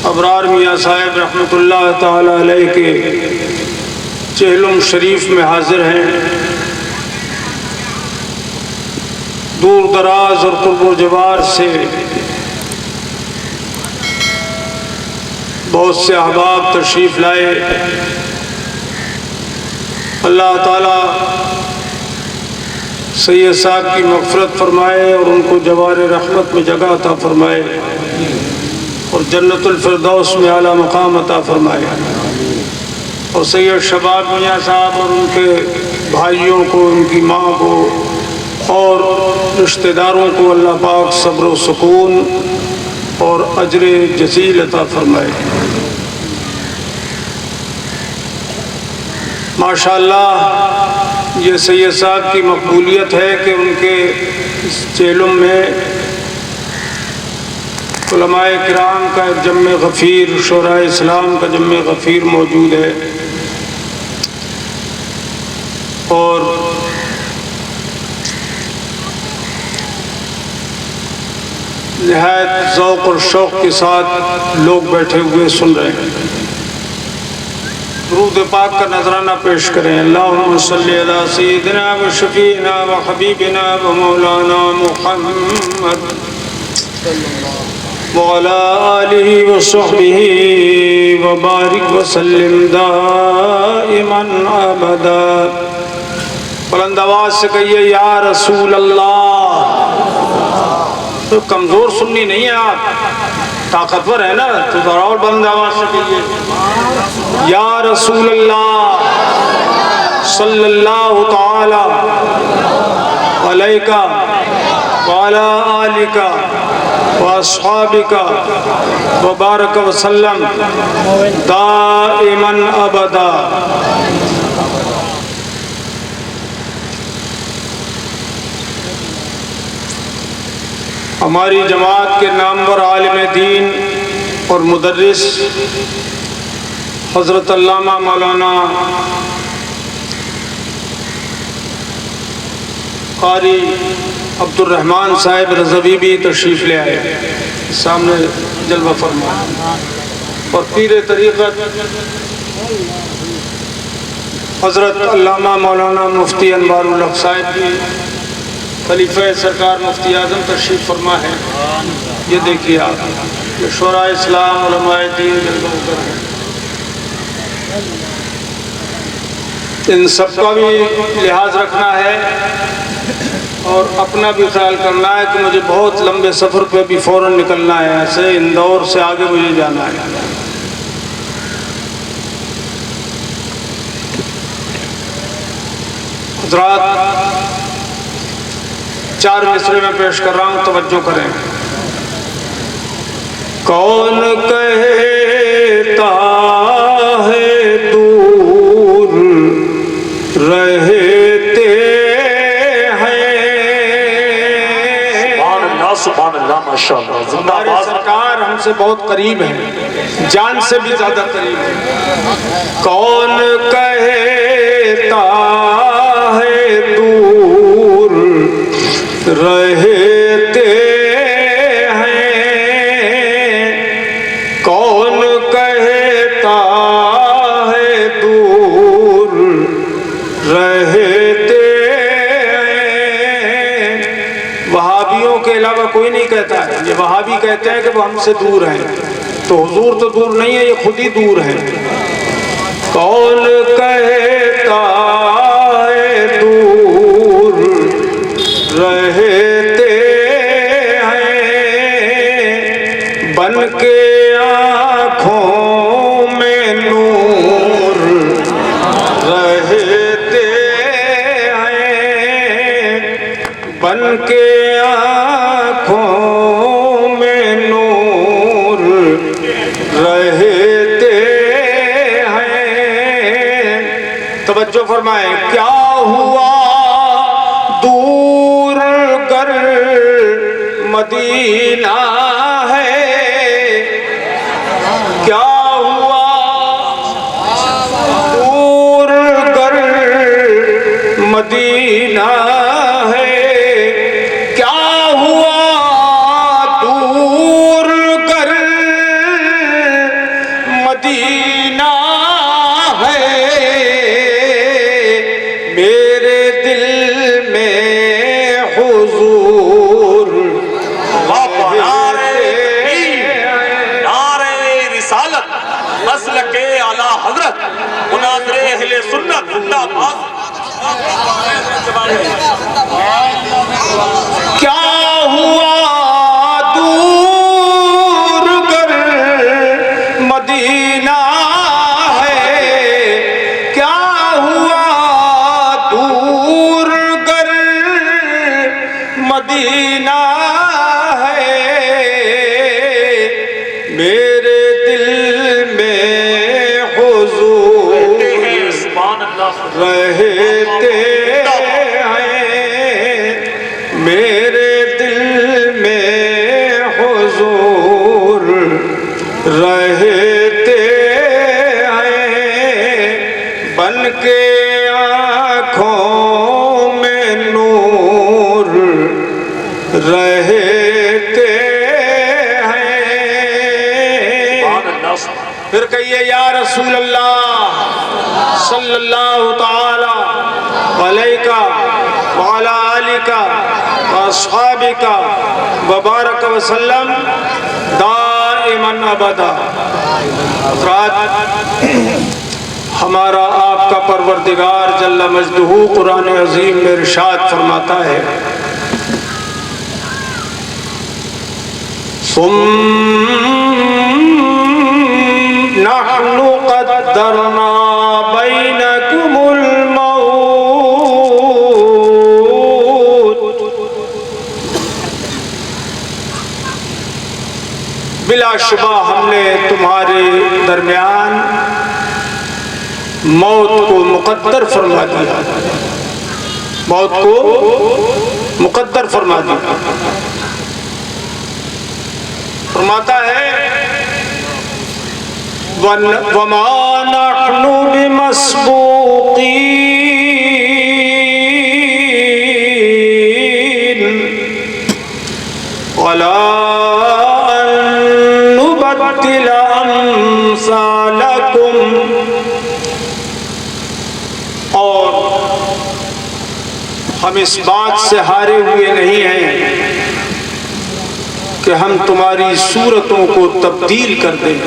अबरार मियाँ साहब रहमतुल्लाह ताला अलैह के चेहलुम शरीफ में हाजिर हैं। दूर दराज और कुर्ब जवार से बहुत से अहबाब तशरीफ़ लाए। अल्लाह ताला सैयद साहब की मग़फ़िरत फरमाए और उनको जवार रहमत में जगह अता फरमाए और जन्नतुल फिरदौस में आला मकाम अता फरमाए। और सैयद शबाब मियाँ साहब और उनके भाइयों को, उनकी माँ को और रिश्तेदारों को अल्लाह पाक सब्र व सुकून और अजर जसील अता फरमाए। माशाअल्लाह ये सैयद साहब की मकबूलियत है कि उनके इस चेलुम में उलमाए किराम का एक जम्मे गफ़ीर, शोराए इस्लाम का जम्मे गफ़ीर मौजूद है और निहायत ज़ौक़ और शौक़ के साथ लोग बैठे हुए सुन रहे हैं। दुरूद पाक का नजराना पेश करें। अल्लाहुम्मा सल्ली अला सय्यिदिना व शफ़ीना व हबीबिना व मौलाना मुहम्मद व अला आलिहि व सहबिहि व बारिक व सल्लिम दाइमन अबदा। बुलंद आवाज़ से कहिए या रसूल अल्लाह। तो कमज़ोर सुन्नी नहीं है आप, ताकतवर है ना, तो ज़रा और बुलंद आवाज़ से कहिए या रसूल अल्लाह सल्लल्लाहु ताला अलैका व अला आलिका व अस्हाबिका व बारक व सल्लम दाइमन अबदा। हमारी जमात के नामवर आलिम दीन और मुदर्रिस हज़रत अल्लामा मौलाना क़ारी अब्दुर्रहमान साहिब रज़वी भी तशरीफ़ ले आए, सामने जलवा फरमाए। और पीर तरीक़त हज़रत अल्लामा मौलाना मुफ्ती अनवारुल हक़ साहिब भी खलीफा सरकार मुफ्ती आज़म तशरीफ़ फरमा है। ये देखिए आप, ये शोरा इस्लाम उलमाए दीन जलवा उतर है। इन सब का भी लिहाज रखना है और अपना भी ख्याल करना है कि मुझे बहुत लंबे सफ़र पे भी फ़ौरन निकलना है। ऐसे इंदौर से आगे मुझे जाना है। हज़रात, 4 मिसरे में पेश कर रहा हूँ, तवज्जो करें। कौन कहता है दूर रहते हैं, सुभान अल्लाह माशाअल्लाह। हमारे सरकार हमसे बहुत करीब है, जान से भी ज्यादा करीब है। कौन कहता है दूर रहते हैं, कौन कहता है दूर रहते हैं। वहाबियों के अलावा कोई नहीं कहता है। ये वहाबी कहते हैं कि वो हमसे दूर हैं, तो हुजूर तो दूर नहीं है, ये खुद ही दूर है। कौन कहता है दूर रहते हैं, बन के आँखों में नूर रहते हैं, बन के आँखों में नूर रहते हैं। तवज्जो फरमाएं। क्या हुआ दूर कर मदीना है, क्या हुआ दूर कर मदीना है, क्या हुआ दूर कर मदीना है, मेरे दिल में हुजूर। नारे रिसालत मसलके आला हजरत मुनाज़िर अहले सुन्नत जिंदाबाद। क्या हुआ दूर कर मदीना है, क्या हुआ दूर कर मदीना है, मेरे दिल में हुजूर रहते हैं, मेरे दिल में हुजूर रहते हैं, बन के आँखों में नूर रहते हैं। फिर कहिए या रसूल अल्लाह सल्लल्लाहु ताला अलैका व अला आलिका व अस्हाबिका व बारक वसल्लम दाइमन अबदा। हमारा आपका परवरदिगार जल्ल मजदहू कुरान अजीम में इरशाद फरमाता है, नहनु क़द्दरना बैनकुमुल मौत। बिलाशुबा हमने तुम्हारे दरमियान मौत को मुकद्दर फरमा दिया, मौत को मुकद्दर फरमा दिया। फरमाता है वमा नहनु बिमस्बूकीन वला अन नुबद्दिल अम्सालकुम। और हम इस बात से हारे हुए नहीं हैं कि हम तुम्हारी सूरतों को तब्दील कर दें,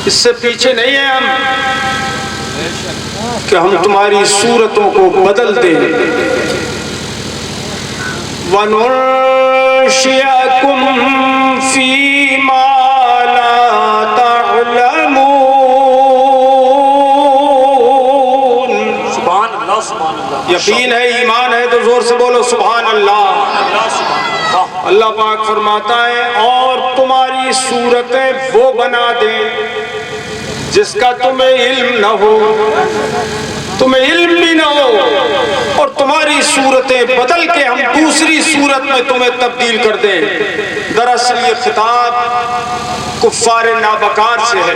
इससे पीछे नहीं है हम कि हम तुम्हारी सूरतों को बदल दें। वनुर्शिअकुम फीमा ला तअलमून। सुभान अल्लाह, सुभान अल्लाह। यकीन है, ईमान है तो जोर से बोलो सुभान अल्लाह। अल्लाह पाक फरमाता है और तुम्हारी सूरतें वो बना दे जिसका तुम्हें इल्म न हो, तुम्हें इल्म भी न हो, और तुम्हारी सूरतें बदल के हम दूसरी सूरत में तुम्हें तब्दील कर दें। दरअसल ये खिताब कुफ्फार नाबकार से है,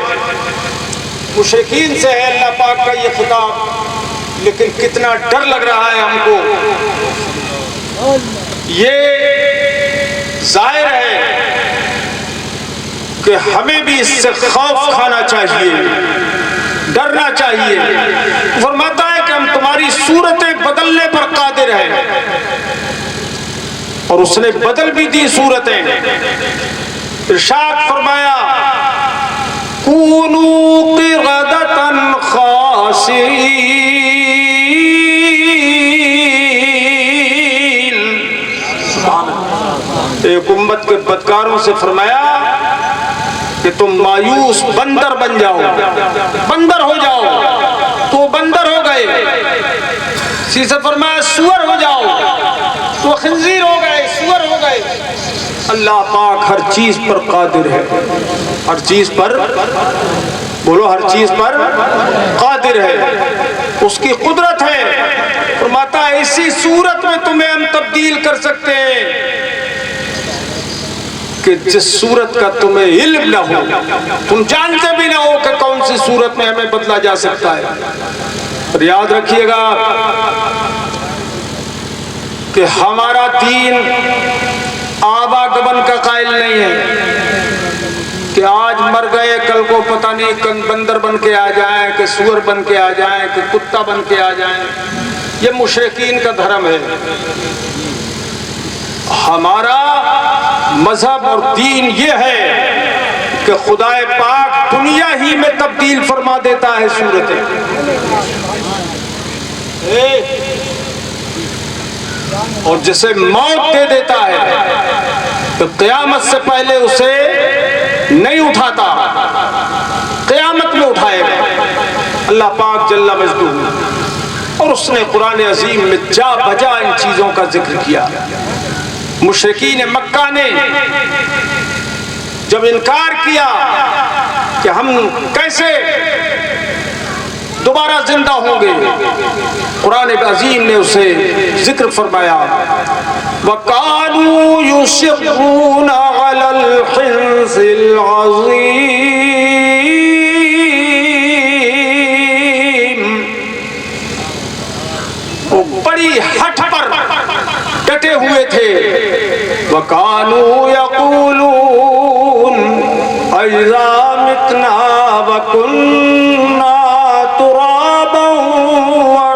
मुशरिकीन से है अल्लाह पाक का ये खिताब। लेकिन कितना डर लग रहा है हमको, ये जाहिर है कि हमें भी इससे खौफ खाना चाहिए, डरना चाहिए। फरमाता है कि हम तुम्हारी सूरतें बदलने पर कादिर हैं, और उसने बदल भी दी सूरतें। इरशाद फरमाया कूनू क़िरदतन ख़ासिईन। एक उम्मत के बदकारों से फरमाया कि तुम मायूस बंदर बन जाओ, बंदर हो जाओ, तो बंदर हो गए। इसी से फरमाया सुअर हो जाओ, तो खंजीर हो गए, सुअर हो गए। अल्लाह पाक हर चीज पर कादिर है, हर चीज पर, बोलो हर चीज पर कादिर है, उसकी कुदरत है। फरमाता है इसी सूरत में तुम्हें हम तब्दील कर सकते हैं कि जिस सूरत का तुम्हें इल्म ना हो, तुम जानते भी ना हो कि कौन सी सूरत में हमें बदला जा सकता है। और याद रखिएगा कि हमारा दीन आवागमन का कायल नहीं है कि आज मर गए, कल को पता नहीं बंदर बन के आ जाएं, कि सुअर बन के आ जाएं, कि कुत्ता बन के आ जाएं। ये मुशरिकीन का धर्म है। हमारा मजहब और दीन ये है कि खुदाए पाक दुनिया ही में तब्दील फरमा देता है सूरतें। और जिसे मौत दे देता है तो क़यामत से पहले उसे नहीं उठाता, क़यामत में उठाएगा अल्लाह पाक जल्ला मजदूर। और उसने कुरान अजीम में जा बजा इन चीजों का जिक्र किया। मुशरिकीन मक्का ने जब इनकार किया कि हम कैसे दोबारा जिंदा होंगे, कुरान अजीम ने उसे जिक्र फरमाया, वकालू युसिर्रूना अलल हिंसिल अज़ीम, वो बड़ी हठ पर डटे हुए थे। वकालू यक़ूलून अइज़ा मितना वकुन्ना तुराबन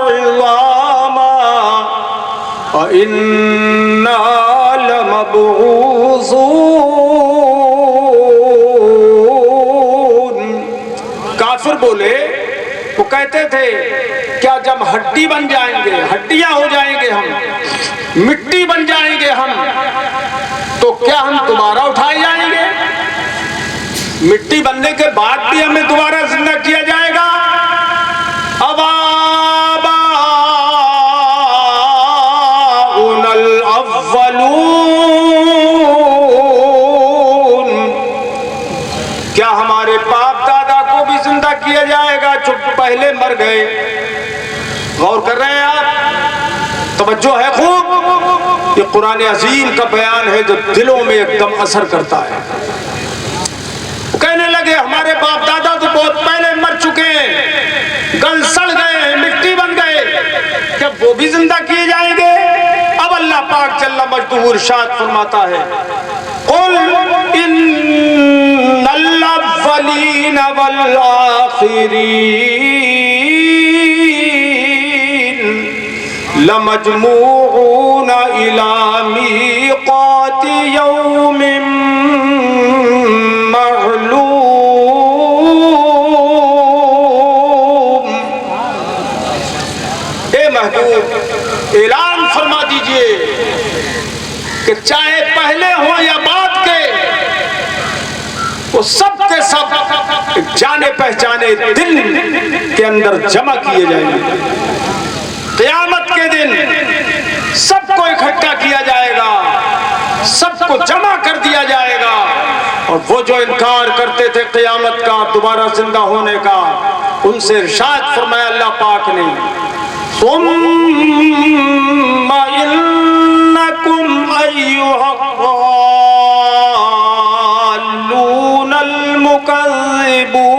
वइज़ामा इन्ना लमबऊसून। काफिर बोले, वो कहते थे क्या जब हड्डी बन जाएंगे, हड्डियां हो जाएंगे हम, मिट्टी बन जाएंगे हम, तो क्या हम दोबारा उठाए जाएंगे? मिट्टी बनने के बाद भी हमें दोबारा जिंदा किया जाएगा? अब क्या हमारे बाप दादा को भी जिंदा किया जाएगा जो पहले मर गए? गौर कर रहे हैं आप? तवज्जो है खूब। ये कुरान अजीम का बयान है जो दिलों में एकदम असर करता है। कहने लगे हमारे बाप दादा तो बहुत पहले मर चुके हैं, गल सड़ गए, मिट्टी बन गए, क्या वो भी जिंदा किए जाएंगे? अब अल्लाह पाक जल्ला मजदूर इरशाद फरमाता है, कुल इन्नल अव्वलीन वल आखिरीन लमजमूऊन इला मीक़ाति यौमिन मअलूम। ए महबूब, ऐलान फरमा दीजिए कि चाहे पहले हो या बाद के, वो सब के सब जाने पहचाने दिन के अंदर जमा किए जाएंगे। क़यामत के दिन सबको इकट्ठा किया जाएगा, सबको जमा कर दिया जाएगा। और वो जो इनकार करते थे क़यामत का, दोबारा जिंदा होने का, उनसे इरशाद फरमाया अल्लाह पाक ने, सुम्मा इन्नकुम अय्युहल मुकज़्ज़िबून।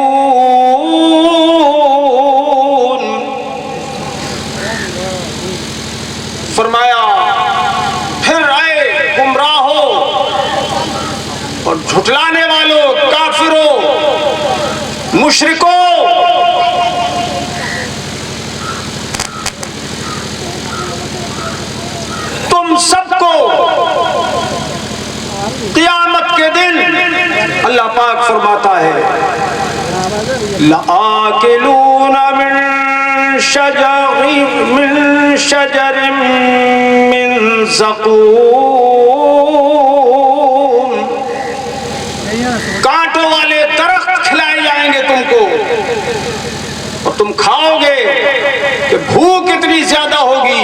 फरमाया फिर आए गुमराहो और झुठलाने वालों, काफिरों, मुशरिकों, तुम सबको क़यामत के दिन अल्लाह पाक फरमाता है, लाकिलूना मिन शजरिन मिन ज़क़ूम। कांटों वाले दरख्त खिलाए जाएंगे तुमको और तुम खाओगे कि भूख इतनी ज्यादा होगी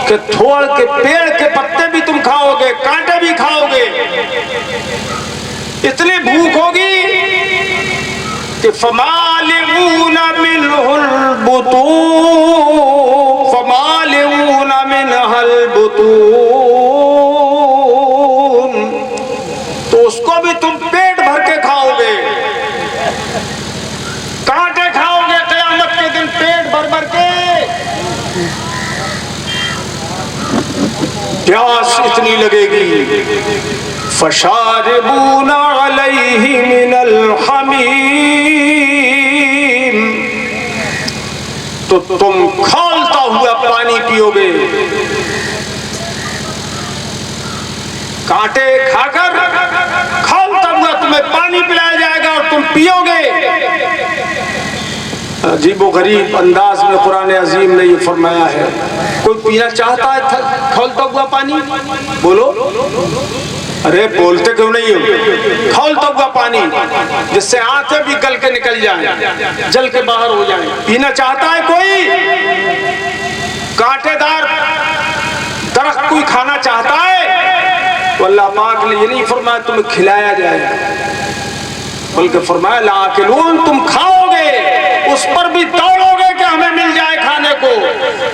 कि थोड़ के पेड़ के पत्ते भी तुम खाओगे, कांटे भी खाओगे। इतनी भूख होगी कि फमालिऊना मिनहुल बुतून, फमालिऊना मिनहल बुतून, तो उसको भी तुम पेट भर के खाओगे। कांटे खाओगे क़यामत के दिन पेट भर भर के। प्यास इतनी लगेगी, फशारिबूना अलैहि मिनल पियोगे। कांटे खाकर खौलता हुआ तुम्हें पानी पिलाया जाएगा और तुम पियोगे। अजीबो गरीब अंदाज में कुरान अजीम ने ये फरमाया है। कोई पीना चाहता है खौलता हुआ पानी? बोलो, अरे बोलते क्यों नहीं हो? खौलता हुआ पानी जिससे आंखें भी गल के निकल जाएं, जल के बाहर हो जाएं, पीना चाहता है कोई? कांटेदार दरख्त कोई खाना चाहता है? तो अल्लाह पाक ने ये नहीं फरमाया तुम्हें खिलाया जाएगा, बल्कि फरमाया लाकिलून, तुम खाओगे, उस पर भी दौड़ोगे कि हमें मिल जाए खाने को,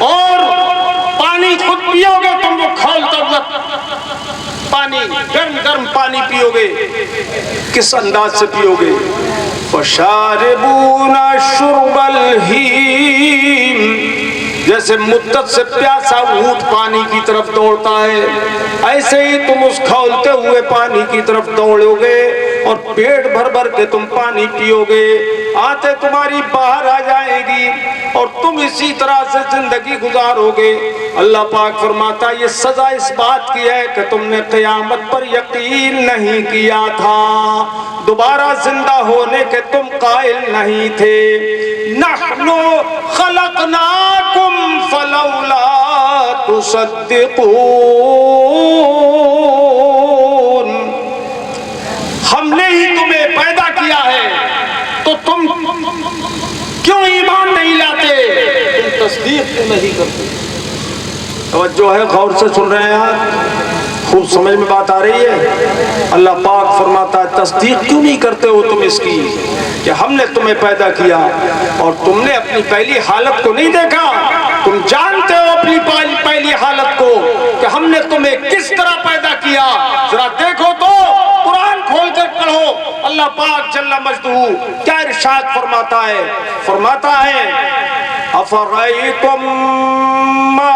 और पानी खुद पियोगे तुम, वो खौलता हुआ पानी, गर्म गर्म पानी पियोगे। किस अंदाज से पियोगे? फशारिबूना शुर्बल हीम, जैसे मुद्दत से प्यासा ऊंट पानी की तरफ दौड़ता है, ऐसे ही तुम उस खौलते हुए पानी की तरफ दौड़ोगे और पेट भर भर के तुम पानी पियोगे। आते तुम्हारी बाहर आ जाएगी और तुम इसी तरह से जिंदगी गुजारोगे। अल्लाह पाक फरमाता ये सजा इस बात की है कि तुमने क़यामत पर यकीन नहीं किया था, दोबारा जिंदा होने के तुम कायल नहीं थे। नहनु खलक़नाकुम फलौला तुसद्दिक़ून, हमने ही तुम्हें पैदा किया है तो तुम क्यों ईमान नहीं लाते? तुम तस्दीक क्यों नहीं करते? तवज्जो है, गौर से सुन रहे हैं आप? खूब समझ में बात आ रही है? अल्लाह पाक फरमाता है तस्दीक क्यों नहीं करते हो तुम इसकी कि हमने तुम्हें पैदा किया और तुमने अपनी पहली हालत को नहीं देखा? तुम जानते हो अपनी पहली हालत को कि हमने तुम्हें किस तरह पैदा किया? जरा देखो तो, कुरान खोल कर पढ़ो। अल्लाह पाक जल्ला मजदूहू क्या इरशाद फरमाता है? फरमाता है अफरअयतुम मा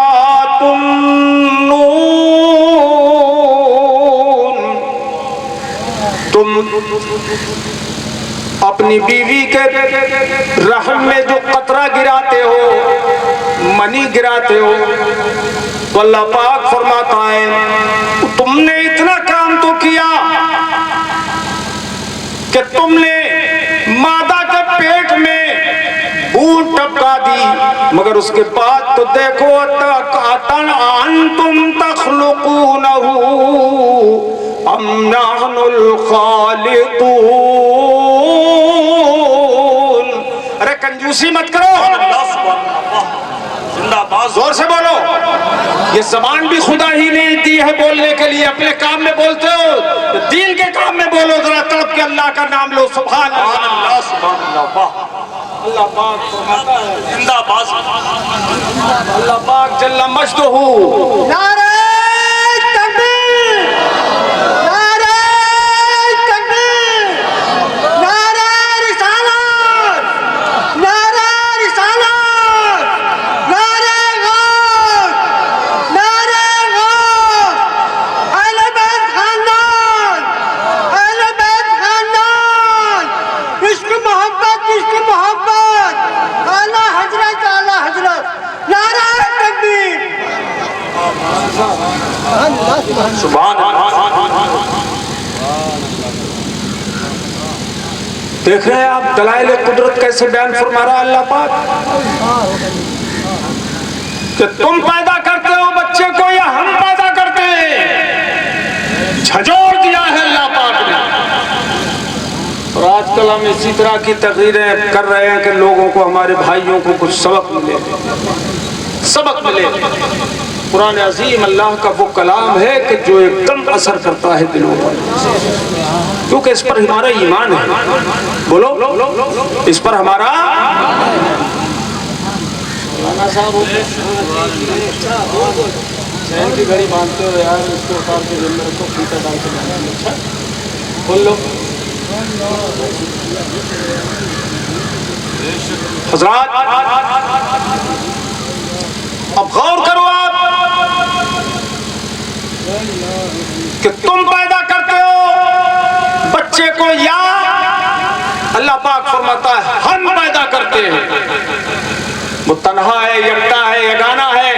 तुमनून, तुम अपनी बीवी के रहम में जो कतरा गिराते हो, मनी गिराते हो, तो अल्लाह पाक फरमाता है तुमने इतना काम तो किया कि तुमने मादा के पेट में बूंद टपका दी, मगर उसके बाद तो देखो अंतुम तख्लुकूनहु अम नहनुल खालिकून। अरे कंजूसी मत करो, जोर से बोलो। ये ज़बान भी खुदा ही ने दी है बोलने के लिए, अपने काम में बोलते हो, दीन के काम में बोलो, जरा तड़प के अल्लाह का नाम लो। सुभान अल्लाह, सुभान अल्लाह। अल्लाह पाक फरमाता है जिंदाबाद, अल्लाह पाक जल्ला मजदूहू नारे तकबीर, नारे तकबीर, नारे रिसालत, नारे रिसालत, नारे गौस, नारे गौस, अहले बैत खानदान, अहले बैत खानदान, इश्क मोहब्बत, इश्क मोहब्बत, आला हजरत, आला हजरत, नारा तकबीर, सुभान अल्लाह। देख रहे हैं आप दलाइल कुदरत कैसे बयान फरमा रहा है अल्लाह पाक कि तुम पैदा करते हो बच्चे को या हम पैदा करते हैं? झंझोड़ दिया है अल्लाह पाक ने। और आजकल हम इसी तरह की तकरीरें कर रहे हैं कि लोगों को, हमारे भाइयों को कुछ सबक मिले, सबक मिले। कुरान अजीम अल्लाह का वो कलाम है कि जो एकदम असर करता है दिलों पर, क्योंकि इस पर हमारा ईमान है। बोलो, इस पर हमारा चैन की घड़ी बांधते हो यार, उसको उतार के जेल में रखो, फीता डाल के। अच्छा बोल लो हज़रात, अब गौर करो आप कि तुम पैदा करते हो बच्चे को या अल्लाह पाक फरमाता है हम पैदा करते हैं। वो तन्हा है, यकता है, यगाना है,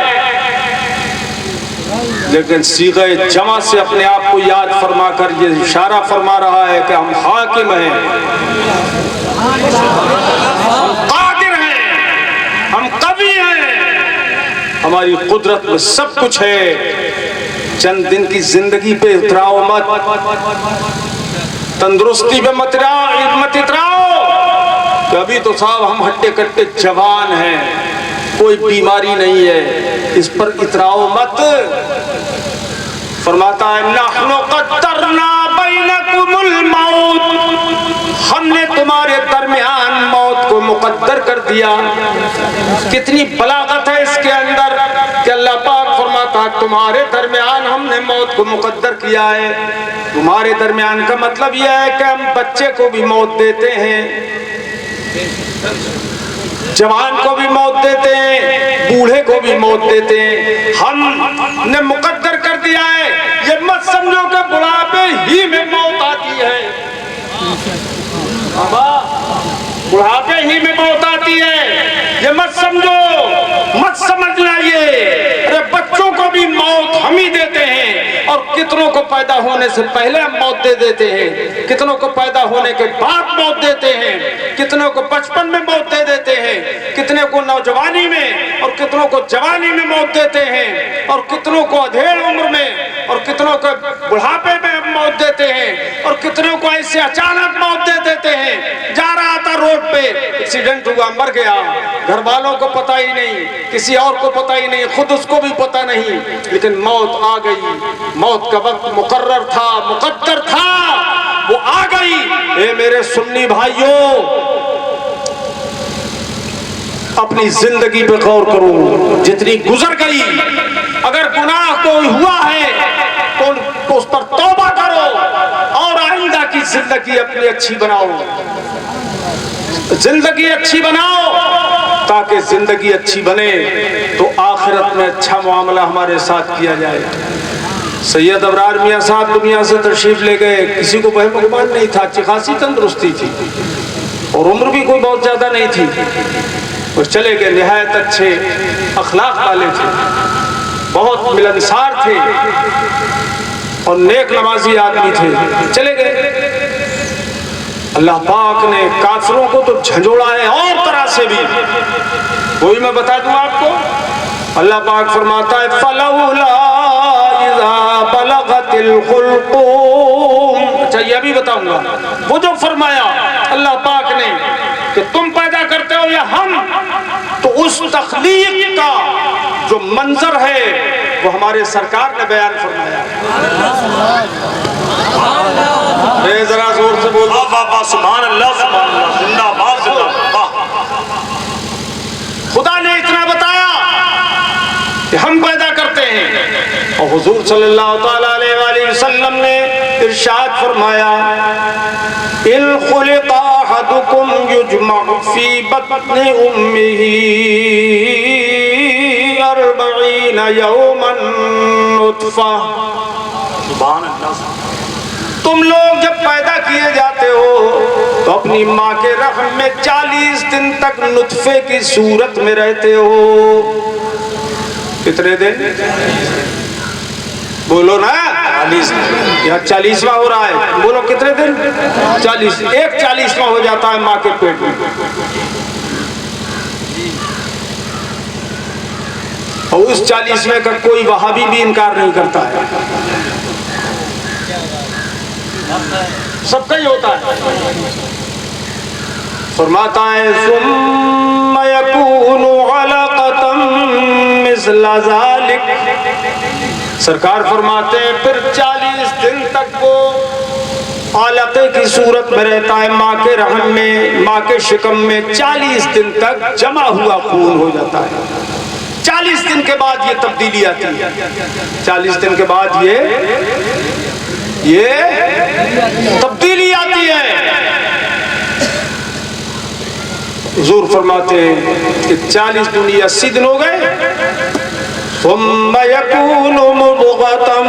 लेकिन सीग़े जमा से अपने आप को याद फरमा कर ये इशारा फरमा रहा है कि हम हाकिम हैं, हम कादिर हैं, हम कवी हैं, हमारी कुदरत में सब कुछ है। चंद दिन की जिंदगी पे इतराओ मत, तंदुरुस्ती पे मत इतराओ कि अभी तो साहब हम हट्टे कट्टे जवान हैं, कोई बीमारी नहीं है, इस पर इतराओ मत। फरमाता है नहनु क़द्दरना बैनकुमुल मौत, हमने तुम्हारे दरमियान मौत को मुक़द्दर कर दिया। कितनी बलागत है इसके अंदर कि अल्लाह पाक फरमाता है तुम्हारे दरमियान हमने मौत को मुक़द्दर किया है। तुम्हारे दरमियान का मतलब यह है कि हम बच्चे को भी मौत देते हैं, जवान को भी मौत देते हैं, बूढ़े को भी मौत देते हैं। हमने मुकद्दर कर दिया है। ये मत समझो कि बुढ़ापे ही में मौत आती है, बुढ़ापे ही में मौत आती है, ये मत समझो, मत समझना ये। अरे बच्चों को भी मौत हम ही देते हैं, और कितनों को पैदा होने से पहले हम मौत दे देते हैं, कितनों को पैदा होने के बाद मौत देते हैं, कितनों को बचपन में मौत दे देते हैं, कितने को नौजवानी में और कितनों को जवानी में मौत देते हैं, और कितनों को अधेड़ उम्र में और कितनों को बुढ़ापे में मौत देते हैं, और कितनों को ऐसे अचानक मौत दे देते हैं। जा रहा था रोड पे, एक्सीडेंट हुआ, मर गया, घर वालों को पता ही नहीं, किसी और को पता ही नहीं, खुद उसको भी पता नहीं, लेकिन मौत आ गई। मौत का वक्त मुकर्रर था, मुकद्दर था, वो आ गई। ए मेरे सुन्नी भाइयों, अपनी जिंदगी पे गौर करो, जितनी गुजर गई, अगर गुनाह कोई हुआ है तो उस पर तौबा करो और आइंदा की जिंदगी अपनी अच्छी बनाओ, जिंदगी अच्छी बनाओ, ताकि जिंदगी अच्छी बने तो आखिरत में अच्छा मामला हमारे साथ किया जाए। सैयद अबरार मियाँ साहब दुनिया से तशरीफ ले गए, किसी को वहम गुमान नहीं था, अच्छी खासी तंदुरुस्ती थी और उम्र भी कोई बहुत ज्यादा नहीं थी, और चले गए। निहायत अच्छे अखलाक वाले थे, बहुत मिलनसार थे और नेक नमाजी आदमी थे, चले गए। अल्लाह पाक ने काफिरों को तो झंझोड़ा है और तरह से भी, वही मैं बता दूं आपको। अल्लाह पाक फरमाता है फलौला इज़ा बलगतिल हुल्क़ूम। अच्छा ये भी बताऊंगा, वो जो फरमाया अल्लाह पाक ने कि तुम पैदा करते हो या हम, तो उस तख्लीक का जो मंजर है वो हमारे सरकार ने बयान फरमाया। जरा जोर से बोल, सुभान अल्लाह, सुभान अल्लाह, जिंदाबाद जिंदाबाद। खुदा ने इतना बताया कि हम पैदा करते हैं, और हुजूर सल्लल्लाहु ताला अलैहि वसल्लम ने इरशाद फरमाया इन खुलिक़ा अहदुकुम युजमअ फी बत्नि उम्मिही 40 यौमन नुत्फा। सुभान अल्लाह। तुम लोग जब पैदा किए जाते हो तो अपनी माँ के रहम में 40 दिन तक नुत्फे की सूरत में रहते हो। कितने दिन? बोलो ना, 40। यहाँ 40वां हो रहा है, बोलो कितने दिन? 40। एक 40वां हो जाता है माँ के पेट में, और उस 40वें का कोई वहाबी भी इनकार नहीं करता है, सबका ही होता है। फरमाता है सुम्मा यकूनु अलक़तम मिस्ला ज़ालिक। सरकार फरमाते हैं फिर 40 दिन तक वो आलक़े की सूरत में रहता है, माँ के रहम में, माँ के शिकम में 40 दिन तक जमा हुआ खून हो जाता है। 40 दिन के बाद ये तब्दीली आती है, 40 दिन के बाद ये तब्दीली आती है। हुजूर फरमाते हैं कि 40 दूनी 80 दिन हो गए। सुम्मा यकूनु मुद्ग़तम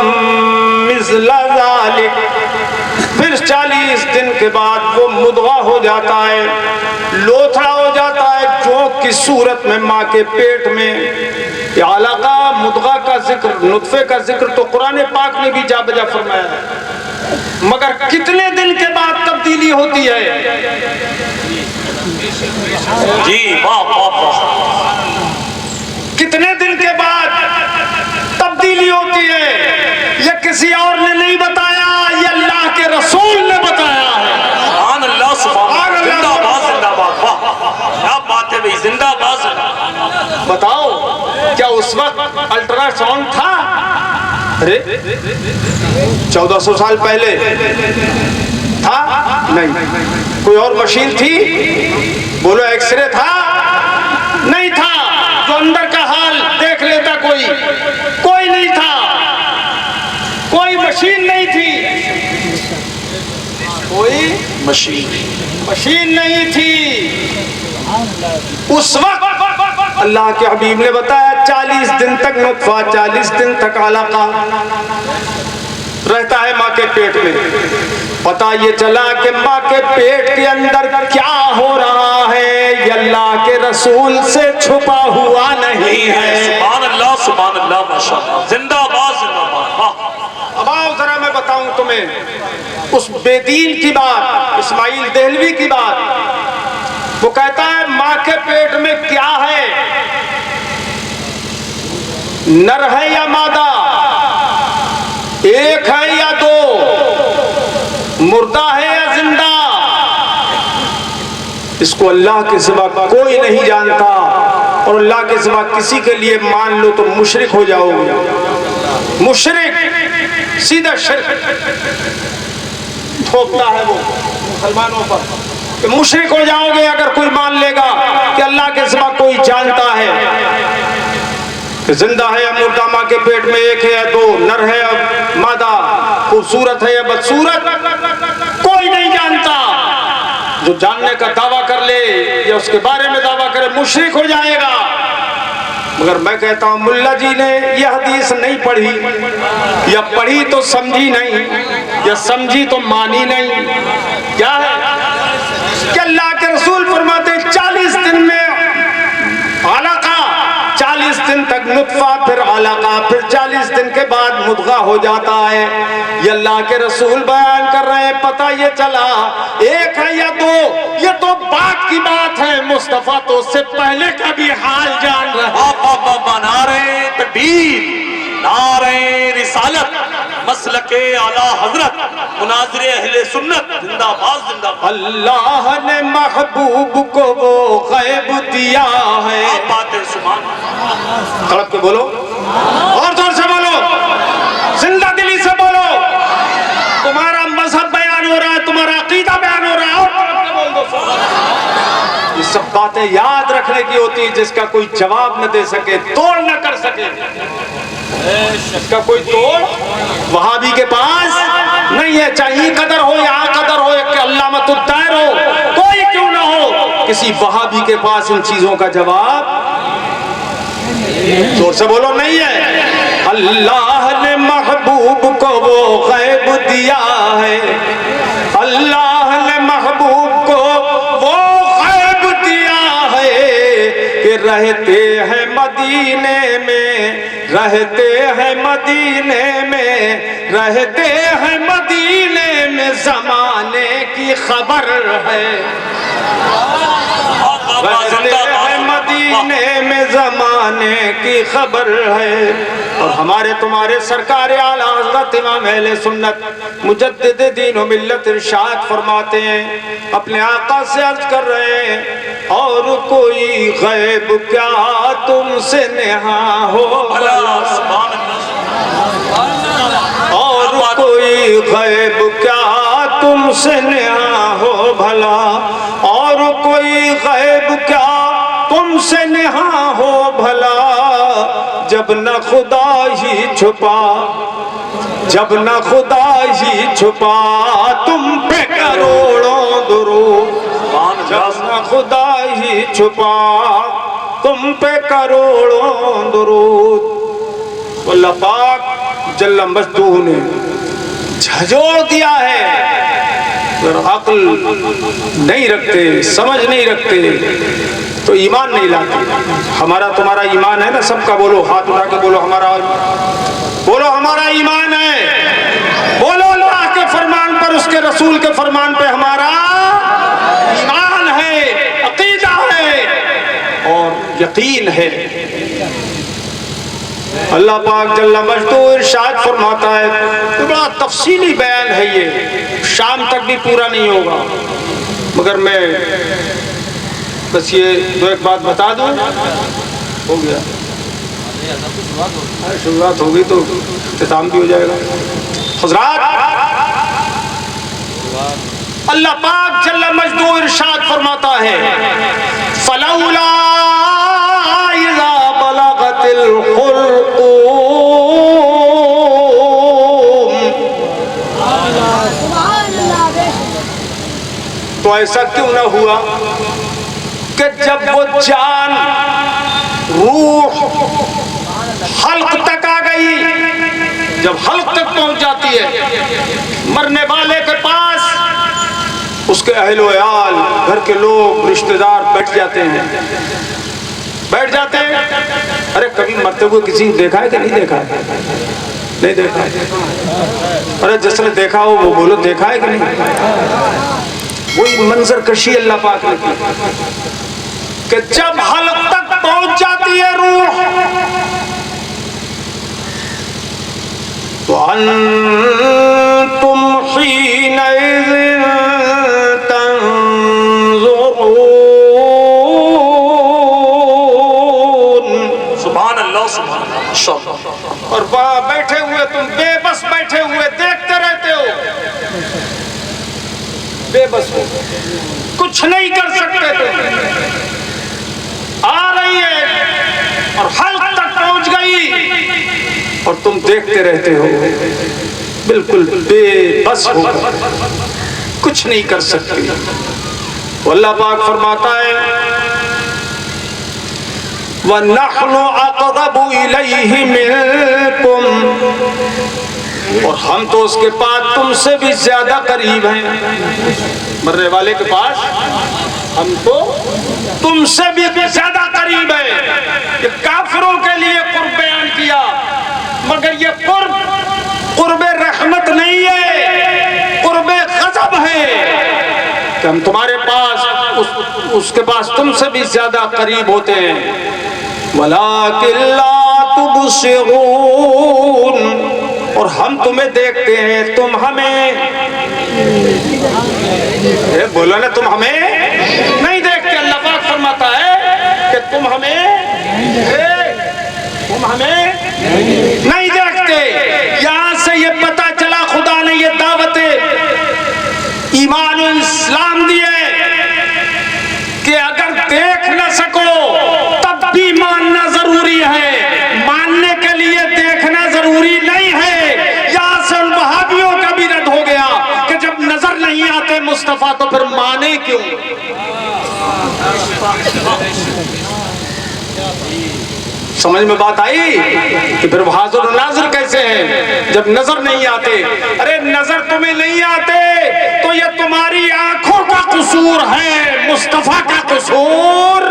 मिस्ला ज़ालिक। फिर 40 दिन के बाद वो मुद्गा हो जाता है, लोथड़ा हो जाता है, जोंक की सूरत में माँ के पेट में। आलाका मुद्गा का जिक्र, नुत्फे का जिक्र तो कुरान पाक ने भी जा बजा फरमाया है, मगर कितने दिन के बाद तब्दीली होती है? जी वाह वाह वाह। कितने दिन के बाद तब्दीली होती है? ये किसी और ने नहीं बताया, ये अल्लाह के रसूल ने बताया है। सुभान अल्लाह, सुभान अल्लाह, जिंदाबाद जिंदाबाद। वाह क्या बात है भाई, जिंदाबाद। बताओ, क्या उस वक्त अल्ट्रासाउंड था? अरे 1400 साल पहले था? नहीं। कोई और मशीन थी? बोलो, एक्सरे था? नहीं था। जो अंदर का हाल देख लेता कोई नहीं था, कोई मशीन नहीं थी, कोई मशीन नहीं थी उस वक्त। अल्लाह के हबीब ने बताया 40 दिन तक नुत्फा, 40 दिन तक अलका रहता है माँ के पेट में। पता ये चला कि माँ के पेट के अंदर क्या हो रहा है ये अल्लाह के रसूल से छुपा हुआ नहीं है। सुभान अल्लाह, सुभान अल्लाह, माशाअल्लाह, जिंदाबाद जिंदाबाद। अब आओ जरा मैं बताऊं तुम्हें उस बेदीन की बात, इस्माइल देहलवी की बात। वो कहता है माँ के पेट में क्या है, नर है या मादा, एक है या दो, मुर्दा है या जिंदा, इसको अल्लाह के सिवा कोई नहीं जानता। और अल्लाह के सिवा किसी के लिए मान लो तो मुशरिक हो जाओगे। मुशरिक, सीधा शिर्क थोपता है वो मुसलमानों पर कि मुशरिक हो जाओगे अगर कोई मान लेगा कि अल्लाह के सिवा कोई जानता है कि जिंदा है या मुर्दा, माँ के पेट में एक है या दो, नर है या मादा, खूबसूरत है या बदसूरत, कोई नहीं जानता। जो जानने का दावा कर ले या उसके बारे में दावा करे मुशरिक हो जाएगा। मगर मैं कहता हूं मुल्ला जी ने यह हदीस नहीं पढ़ी, या पढ़ी तो समझी नहीं, या समझी तो मानी नहीं। क्या है कि अल्लाह के रसूल फरमाते 40 दिन में अलका, 40 दिन तक नुत्फा, फिर अलका, फिर 40 दिन के बाद मुद्गा हो जाता है। ये अल्लाह के रसूल बयान कर रहे हैं। पता ये चला एक है या दो, ये तो बात की बात है। मुस्तफा तो उससे पहले का भी हाल जान रहा है। नारे तकबीर, नारे रिसालत, मसलके आला हजरत, मुनाज़िरे अहले सुन्नत, जिंदाबाद जिंदाबाद। अल्लाह ने महबूब को वो गैब दिया है। बात है, सुभान। तड़प के बोलो, और जोर से बोलो, जिंदा दिली से बोलो। तुम्हारा मजहब बयान हो रहा है, तुम्हारा अकीदा बयान हो रहा है, और तड़प के बोल दो। ये सब बातें याद रखने की होती है, जिसका कोई जवाब न दे सके, तोड़ न कर सके, इसका कोई तोड़ वहाबी के पास नहीं है। चाहे कदर हो, यहाँ कदर हो, कि अल्लामतुद्दायर हो, कोई क्यों ना हो, किसी वहाबी के पास इन चीजों का जवाब जोर से बोलो नहीं है। अल्लाह ने महबूब को वो गैब दिया है, अल्लाह ने महबूब को वो गैब दिया है कि रहते हैं मदीने में, रहते हैं मदीने में, रहते हैं मदीने में, ज़माने की खबर है। रहते हैं मदीने में, ज़माने की खबर है। और हमारे तुम्हारे सरकार आला हज़रत इमाम अहले सुन्नत मुजद्दिद दीन व मिल्लत इरशाद फरमाते हैं, अपने आका से अर्ज कर रहे हैं, और कोई गैब क्या तुमसे नेहा हो भला, और कोई गैब क्या तुमसे नेहा हो भला, और कोई गैब क्या तुमसे नेहा हो भला, जब न खुदा ही छुपा, जब न खुदा ही छुपा, तुम पे करोड़ों दुरूद, जब न खुदा ही छुपा, तुम पे करोड़ों दुरूद। अल्लाह पाक जल्ल मजदूह ने झंझोड़ दिया है अगर अक्ल नहीं रखते, समझ नहीं रखते तो ईमान नहीं लाते। हमारा तुम्हारा ईमान है ना? सबका बोलो, हाथ उठा के बोलो हमारा, बोलो हमारा ईमान है। बोलो अल्लाह के फरमान पर, उसके रसूल के फरमान पे हमारा ईमान है, अकीदा है और यकीन है। अल्लाह पाक जल्ला मजदू इरशाद फरमाता है, तो बड़ा तफसीली बयान है ये, शाम तक भी पूरा नहीं होगा, मगर मैं बस ये दो एक बात बता दूं, हो गया। शुरुआत होगी तो इख्तिताम भी हो जाएगा। हज़रात, अल्लाह पाक जल्ला मजदू इरशाद फरमाता है, फलौला इज़ा बलगतिल हुल्क़ूम, तो ऐसा क्यों ना हुआ कि जब वो जान, रूह हल्क तक आ गई, जब हल्क तक पहुंच जाती है मरने वाले के पास, उसके अहलो याल, घर के लोग, रिश्तेदार बैठ जाते हैं, बैठ जाते हैं। अरे कभी मरते हुए किसी को देखा है कि नहीं देखा है? नहीं देखा है। अरे जिसने देखा हो वो बोलो देखा है कि नहीं? वही मंजर कशी अल्लाह पाक ने की कि जब हल्क तक पहुंच जाती है रूह, तो अंतुम हीनइज़िन तंज़ुरून, सुभान अल्लाह, सुभान अल्लाह। और वहां बैठे हुए तुम बेबस बैठे हुए देखते रहते हो, बेबस हो, कुछ नहीं कर सकते तुम। आ रही है और हल्क तक पहुंच गई और तुम देखते रहते हो, बिल्कुल बेबस हो, कुछ नहीं कर सकते। अल्लाह पाक फरमाता है, वनहनु अक़रबु इलैहि मिनकुम, और हम तो उसके पास तुमसे भी ज्यादा करीब हैं। मरने वाले के पास हम तो तुमसे भी ज्यादा करीब है। ये काफिरों के लिए कुर्ब बयान किया, मगर ये कुर्ब रहमत नहीं है, कुर्ब गज़ब है कि हम तुम्हारे पास उसके पास तुमसे भी ज्यादा करीब होते हैं। वलाकिन ला तुबसिरून, और हम तुम्हें देखते हैं, तुम हमें, बोलो ना, तुम हमें नहीं देखते। अल्लाह पाक फरमाता है कि तुम हमें नहीं देखते। यहां से ये पता चला खुदा ने ये दावत ईमान और इस्लाम दी है कि अगर देख न सको तब भी मानना जरूरी है, मानने के लिए देखना जरूरी नहीं है। यहां से उन वहाबियों का भी रद्द हो गया कि जब नजर नहीं आते मुस्तफा तो फिर माने क्यों। समझ में बात आई कि फिर हाज़िर और नाज़िर कैसे हैं जब नजर नहीं आते? अरे नजर तुम्हें नहीं आते तो ये तुम्हारी आंखों का कसूर है, मुस्तफा का कसूर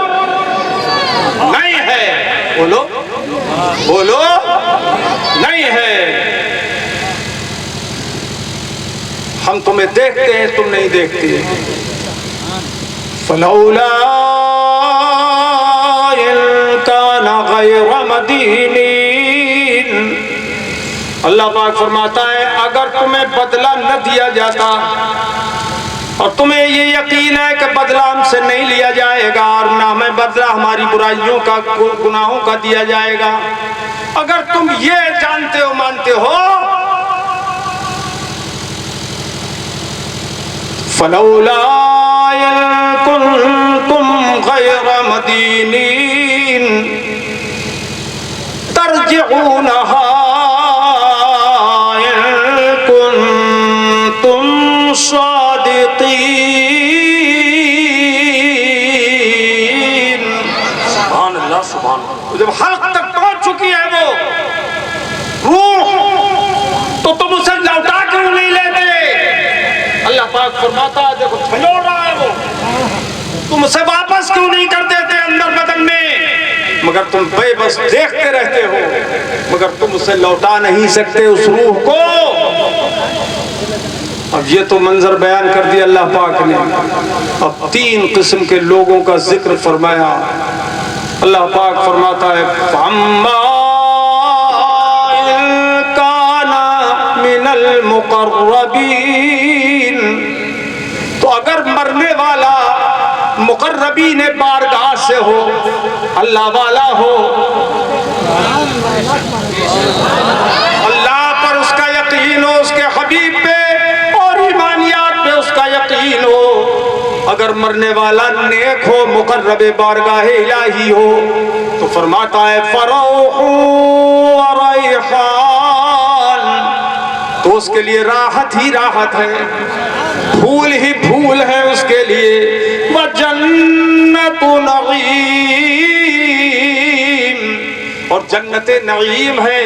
नहीं है। बोलो बोलो, नहीं है। हम तुम्हें देखते हैं, तुम नहीं देखते। फलौला अल्लाह पाक फरमाता है, अगर तुम्हें बदला न दिया जाता और तुम्हें ये यकीन है कि बदला हमसे नहीं लिया जाएगा और ना हमें बदला हमारी बुराइयों का, गुनाहों का दिया जाएगा, अगर तुम ये जानते हो, मानते हो, फलौला कुंतुम गैर मदीनीन तरजिऊनहा कुंतुम सादिकीन। सुभान अल्लाह, सुभान अल्लाह। जब हल्क तक पहुंच चुकी है वो रूह, तो तुम उसे लौटा क्यों नहीं लेते? अल्लाह पाक फरमाता है देखो झंझोड़ रहा है वो, तुम उसे वापस क्यों नहीं कर देते अंदर बदन में, मगर तुम बेबस देखते रहते हो, मगर तुम उसे लौटा नहीं सकते उस रूह को। अब ये तो मंजर बयान कर दिया अल्लाह पाक ने। अब 3 किस्म के लोगों का जिक्र फरमाया। अल्लाह पाक फरमाता है फअम्मा इन काना मिनल मुक़र्रबीन, तो अगर मरने वाला मुक़र्रबीन बारगाह से हो, अल्लाह वाला हो, अल्लाह पर उसका यकीन हो, उसके हबीब पे और ईमानियात पे उसका यकीन हो, अगर मरने वाला नेक हो, मुक़र्रब बारगाह इलाही हो, तो फरमाता है फरौहु व रैहान, तो उसके लिए राहत ही राहत है, फूल ही फूल है उसके लिए, व जन्नतु नईम, और जन्नते नईम है,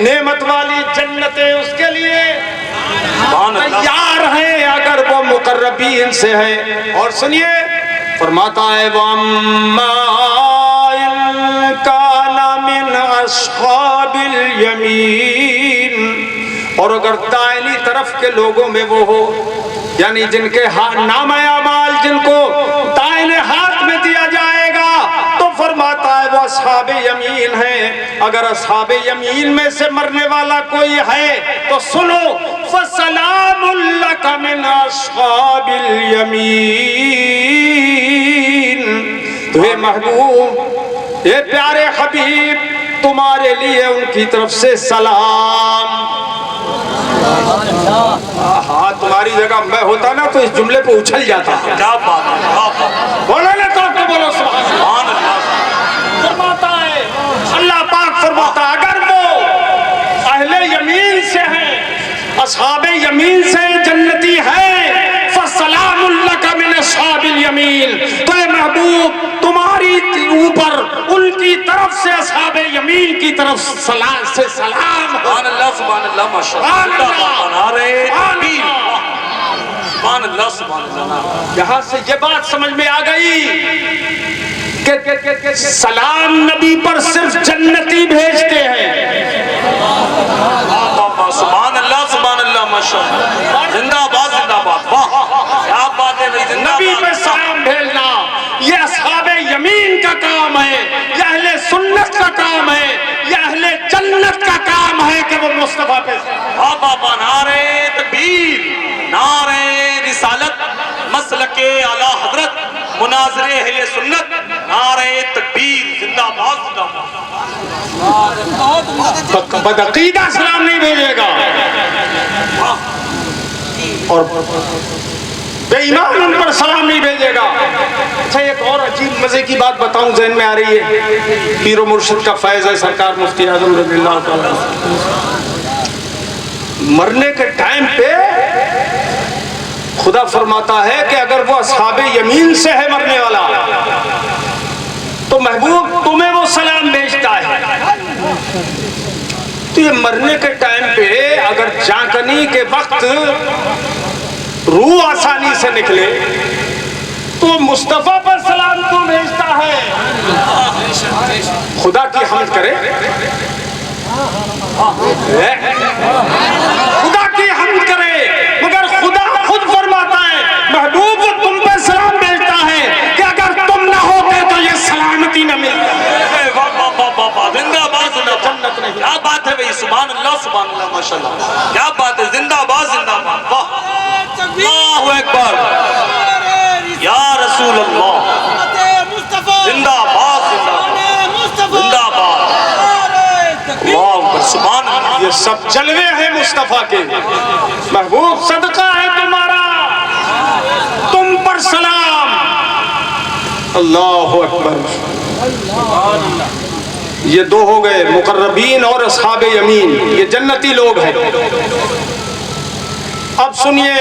नेमत वाली जन्नतें उसके लिए तैयार है अगर वो मुक़र्रबीन से है। और सुनिए फरमाता है वअम्मा इन काना मिन अस्हाबिल यमीन, और अगर दाहिनी तरफ के लोगों में वो हो, यानी जिनके नामे अमाल जिनको दाहिने हाथ में दिया जाएगा, तो फरमाता है वो अस्हाबे यमीन है। अगर अस्हाबे यमीन में से मरने वाला कोई है तो सुनो फसलामुल लका मिन अस्हाबिल यमीन, तो हे महबूब, ये प्यारे हबीब, तुम्हारे लिए उनकी तरफ से सलाम। हाँ, तुम्हारी जगह मैं होता ना तो इस जुमले पे उछल जाता। क्या बात है, बोलो ना तो बोलो सुभान अल्लाह। फरमाता है अल्लाह पाक फरमाता है अगर वो अहले यमीन से है, अस्हाबे यमीन से जन्नती है, फसलामुल लका मिन अस्हाबिल यमीन, तो ए महबूब तुम्हारी ऊपर उनकी तरफ से अस्हाबे यमीन की तरफ सलाम से सलाम। सुभान अल्लाह, सुभान अल्लाह, माशाअल्लाह, सुभान अल्लाह, सुभान अल्लाह। यहाँ से ये बात समझ में आ गई कि सलाम नबी पर सिर्फ जन्नती भेजते हैं। सुभान अल्लाह, सुभान अल्लाह, माशाअल्लाह, जिंदाबाद जिंदाबाद, वाह क्या बात है भाई, नबी पे सलाम भेजना ये अस्हाबे यमीन का काम है, ये अहले सुन्नत का काम है, ये अहले जन्नत का काम है कि वो मुस्तफा पे बाबा नारे तकबीर, नारे रिसालत, मसलके आला हजरत, मुनाज़रे अहले सुन्नत, नारे तकबीर, जिंदाबाद जिंदाबाद। बदअकीदा सलाम नहीं भेजेगा और बेईमान उन पर सलाम नहीं भेजेगा। अच्छा, एक और अजीब मजे की बात बताऊं, ज़हन में आ रही है, पीरो मुर्शिद का फैज़ है सरकार मुफ्ती आज़म रज़ियल्लाहु ताला, मरने के टाइम पे खुदा फरमाता है कि अगर वो अस्हाबे यमीन से है मरने वाला, तो महबूब तुम्हें वो सलाम भेजता है। तो ये मरने के टाइम पे अगर जाकनी के वक्त रूह आसानी से निकले तो मुस्तफा पर सलाम क्यों भेजता है? खुदा की हम्द करे, खुदा की हम्द करे, मगर खुदा खुद फरमाता है महबूब तुम पे सलाम भेजता है कि अगर तुम ना होते तो ये सलामती न मिलती। जिंदाबाद जिंदाबाद, क्या बात है भाई, सुभान अल्लाह, सुभान अल्लाह, माशाअल्लाह, क्या बात है, जिंदाबाद जिंदाबाद, वाह अल्लाहु अकबर, या रसूल अल्लाह, जिंदाबाद जिंदाबाद, सुभान अल्लाह। ये सब जलवे हैं मुस्तफा के। महबूब सदका है तुम्हारा, तुम पर सलाम। अल्लाहु अकबर। ये दो हो गए, मुकर्रबीन और अस्हाबे यमीन, ये जन्नती लोग हैं। अब सुनिए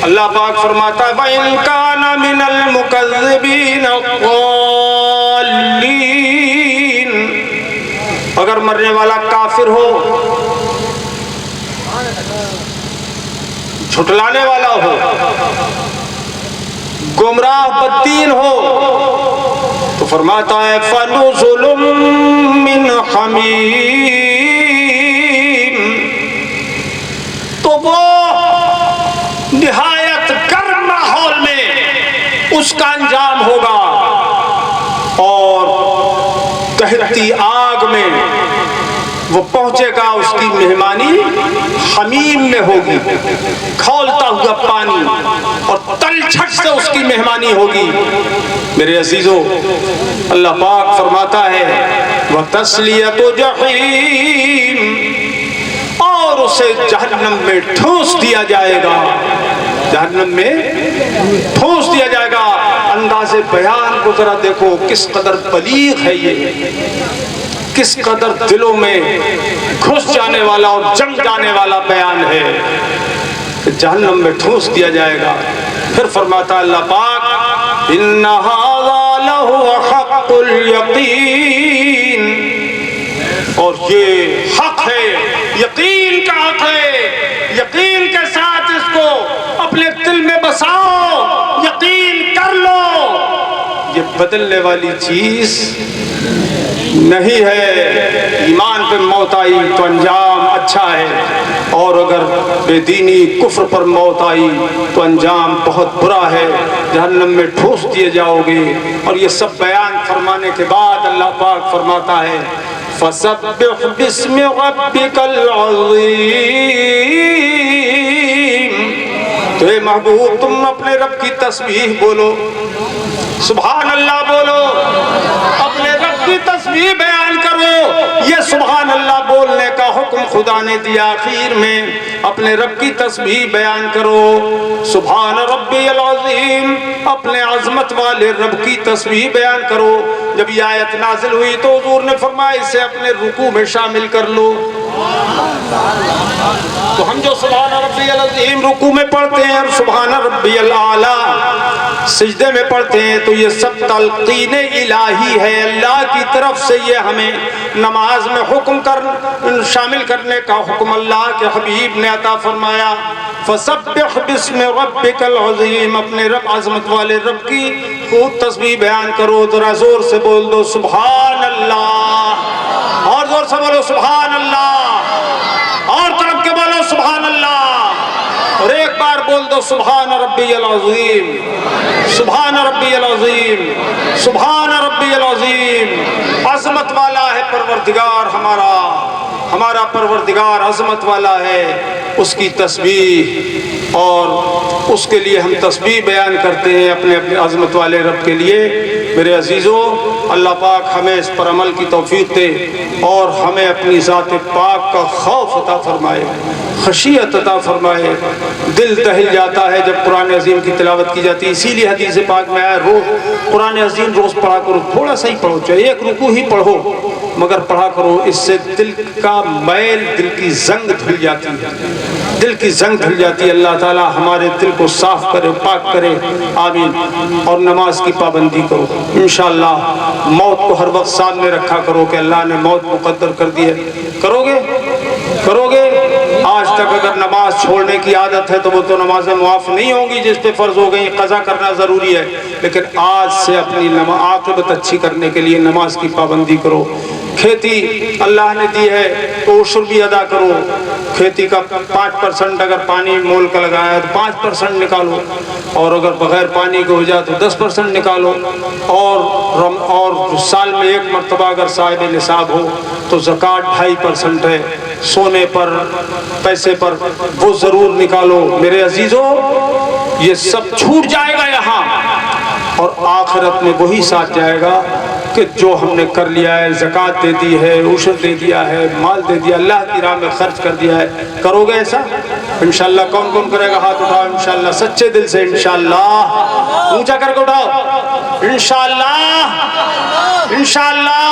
अल्लाह पाक फरमाता है वइन काना मिनल मुकज़्ज़िबीन क़ालिन, अगर मरने वाला काफिर हो, झुटलाने वाला हो, गुमराह बद्दीन हो, तो फरमाता है फनुज़ुलुम मिन हमीम, तो वो निहायत गर्म माहौल में उसका अंजाम होगा और कहती आग में वो पहुंचेगा, उसकी मेहमानी हमीम में होगी, खौलता हुआ पानी और तलछट से उसकी मेहमानी होगी। मेरे अजीजों, अल्लाह पाक फरमाता है व तस्लियतु जहीम, और उसे जहन्नम में ठूंस दिया जाएगा, जहन्नम में ठूंस दिया जाएगा। अंदाज़े बयान को जरा देखो, किस कदर बलीग है ये, किस कदर दिलों में घुस जाने वाला और जम जाने वाला बयान है कि जहन्नम में ठूंस दिया जाएगा। फिर फरमाता अल्लाह पाक इन्ना हाज़ा लहु हक़्क़ुल यक़ीन, और ये हक है, यकीन का हक है, यकीन के साथ इसको अपने दिल में बसाओ, यकीन कर लो। ये बदलने वाली चीज नहीं है। ईमान पे मौत आई तो अंजाम अच्छा है, और अगर बेदीनी कुफ्र पर मौत आई तो अंजाम बहुत बुरा है, जहन्नम में ठूंस दिए जाओगे। और ये सब बयान फरमाने के बाद अल्लाह पाक फरमाता है फसब्बिह बिस्मि रब्बिकल अज़ीम, तो हे महबूब तुम अपने रब की तस्बीह बोलो, सुभान अल्लाह बोलो, अपने रब की तस्बीह बयान करो। ये सुभान अल्लाह बोलने का हुक्म खुदा ने दिया आखिर में, अपने रब की तस्बीह बयान करो, सुभान रब्बियल अज़ीम, अपने अज़मत वाले रब की तस्बीह बयान करो। जब ये आयत नाजिल हुई तो हुजूर ने फरमाया इसे अपने रुकू में शामिल कर लो। तो हम जो सुभान रब्बियल अज़ीम रुकू में पढ़ते हैं और सुभान रब्बियल आला सिजदे में पढ़ते हैं, तो ये सब तलक़ीन इलाही है, अल्लाह की तरफ से ये हमें नमाज में हुक्म कर शामिल करने का हुक्म अल्लाह के हबीब ने अता फरमाया। फसब्बिह बिस्मि रब्बिकल अज़ीम, अपने रब अज़मत वाले रब की खूब तस्बीह बयान करो। जरा जोर से बोल दो सुभान अल्लाह, और जोर से बोलो सुभान अल्लाह, और तरफ के बोलो सुभान अल्लाह, और एक बार बोल दो सुभान रब्बियल अज़ीम, सुभान रब्बियल अज़ीम, सुभान रब्बियल अज़ीम। अज़मत वाला है परवरदिगार हमारा, हमारा परवरदिगार अज़मत वाला है, उसकी तस्बीह, और उसके लिए हम तस्बीह बयान करते हैं अपने अपने अज़मत वाले रब के लिए। मेरे अजीज़ों, अल्लाह पाक हमें इस पर अमल की तौफीक दे और हमें अपनी ज़ात पाक का खौफ अता फरमाए, खशियत अता फरमाए। दिल दहिल जाता है जब कुरान अज़ीम की तिलावत की जाती है, इसीलिए हदीस पाक में आया रोज़ कुरान अज़ीम रोज़ पढ़ा करो, थोड़ा सा ही पढ़ो, चाहे एक रुकू ही पढ़ो, मगर पढ़ा करो। इससे दिल का मैल, दिल की जंग धुल जाती है, दिल की जंग धुल जाती है। अल्लाह ताला हमारे दिल को साफ करे, पाक करे, आमीन। और नमाज की पाबंदी करो, इंशाअल्लाह मौत को हर वक्त सामने रखा करो कि अल्लाह ने मौत मुकद्दर कर दी है। करोगे करोगे आज तक अगर नमाज छोड़ने की आदत है तो वो तो नमाजें मुआफ़ नहीं होंगी जिस पे फ़र्ज़ हो गई, क़ज़ा करना ज़रूरी है। लेकिन आज से अपनी आक़िबत अच्छी करने के लिए नमाज की पाबंदी करो। खेती अल्लाह ने दी है तो उशर भी अदा करो। खेती का 5% अगर पानी मोल का लगाया है तो 5% निकालो, और अगर बग़ैर पानी के हो जाए तो 10% निकालो। और साल में एक मरतबा अगर साहिब निसाब हो तो ज़कात 2.5% है, सोने पर, पैसे पर, वो ज़रूर निकालो। मेरे अजीज़ों, ये सब छूट जाएगा यहाँ, और आखिरत में वही साथ जाएगा कि जो हमने कर लिया है, ज़कात दे दी है, उशर दे दिया है, माल दे दिया, अल्लाह की राह में खर्च कर दिया है। करोगे ऐसा इंशाअल्लाह? कौन कौन करेगा? हाथ उठाओ इंशाअल्लाह, सच्चे दिल से इंशाअल्लाह, ऊंचा करके उठाओ इंशाअल्लाह। इंशाअल्लाह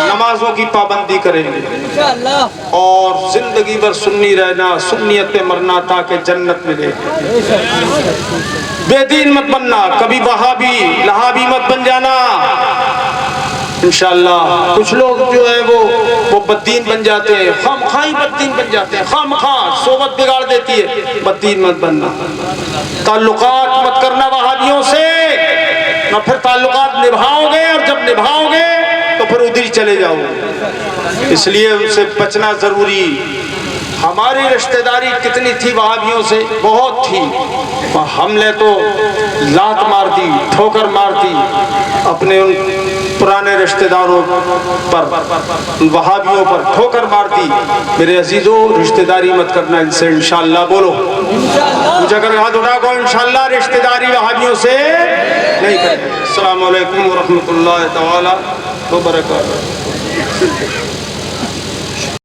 नमाजों की पाबंदी करेंगे और जिंदगी भर सुन्नी रहना, सुन्नियत पे मरना ताकि जन्नत मिले। बेदीन मत बनना, कभी वहाबी लहाबी मत बन जाना। इंशाअल्लाह। कुछ लोग जो है वो बद्दीन बन जाते हैं, खामखाई बद्दीन बन जाते हैं, खामखा सोबत बिगाड़ देती है। बद्दीन मत बनना, ताल्लुकात मत करना वहाबियों से, ना फिर ताल्लुकात निभाओगे, और जब निभाओगे तो फिर उधर ही चले जाओगे। इसलिए उनसे बचना जरूरी। हमारी रिश्तेदारी कितनी थी वहाबियों से, बहुत थी। हमने तो लात मार दी, ठोकर मार दी अपने उन पुराने रिश्तेदारों पर, वहाबियों पर ठोकर मार दी। मेरे अजीजों, रिश्तेदारी मत करना इनसे, इंशाअल्लाह। बोलो मुझे अगर हाथ उठा को, इंशाअल्लाह रिश्तेदारी वहाबियों से नहीं करेंगे। अस्सलामु अलैकुम व रहमतुल्लाहि तआला व बरकातहू।